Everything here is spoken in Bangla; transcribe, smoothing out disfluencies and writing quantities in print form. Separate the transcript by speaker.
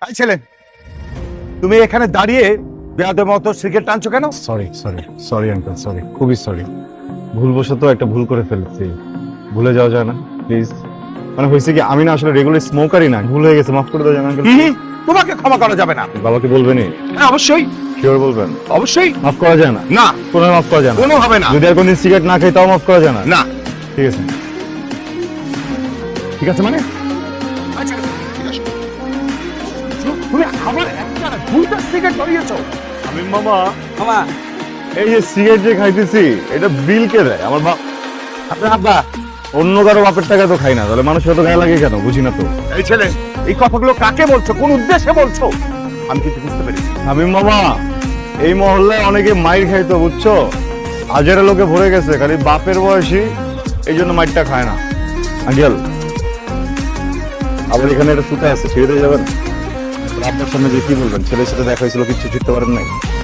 Speaker 1: এই ছেলে, তুমি এখানে দাঁড়িয়ে বেয়াদবের মতো সিগারেট টানছো কেন?
Speaker 2: সরি আঙ্কেল, সরি, খুবই সরি। ভুলবশত একটা ভুল করে ফেলেছি, ভুলে যাওয়া যায় না প্লিজ। মানে হয়েছে কি, আমি না আসলে রেগুলার স্মোকারই না, ভুল হয়ে গেছে, মাফ করে দেওয়া যায় না আঙ্কেল?
Speaker 1: তোমাকে ক্ষমা করা যাবে না।
Speaker 2: বাবাকে বলবেনই?
Speaker 1: হ্যাঁ অবশ্যই,
Speaker 2: শিওর বলবেন?
Speaker 1: অবশ্যই।
Speaker 2: মাফ করা যায় না?
Speaker 1: না,
Speaker 2: কোনো মাফ করা যায় না?
Speaker 1: কোনো হবে না।
Speaker 2: যদি আর কোনদিন সিগারেট না খাই তাও মাফ করা যায় না?
Speaker 1: না।
Speaker 2: ঠিক আছে,
Speaker 1: ঠিক আছে মানে? আচ্ছা, ঠিক আছে। তুমি আবার একটা না, দুইটা সিগারেট ধরিয়েছো।
Speaker 2: আমি মামা,
Speaker 1: মামা,
Speaker 2: এই যে সিগারেট যে খাইতেছি এটা বিল কে দেয়? আমার বাপ।
Speaker 1: আপনার আব্বা।
Speaker 2: অন্য কারো বাপের টাকা তো খাই না, তাহলে মানুষের তো গায়ে লাগে কেন? বুঝি না তো।
Speaker 1: এই ছেলে, এই কথাগুলো কাকে বলছো, কোন উদ্দেশ্যে বলছো? আমি কিন্তু বুঝতে পেরেছি।
Speaker 2: আমি মামা, এই মহল্লায় অনেকে মাইর খাইতো বুঝছো, হাজারে লোকে ভরে গেছে, খালি বাপের বয়সী এই জন্য মাইরটা খায় না। আঙ্কেল, আবার এখানে একটা সুতা আছে, ছেড়ে দিয়ে যাবেন? আপনার সামনে যে কি বলবেন? ছেলের সাথে দেখা হয়েছিল, কিচ্ছু ফিরতে পারেন নাই?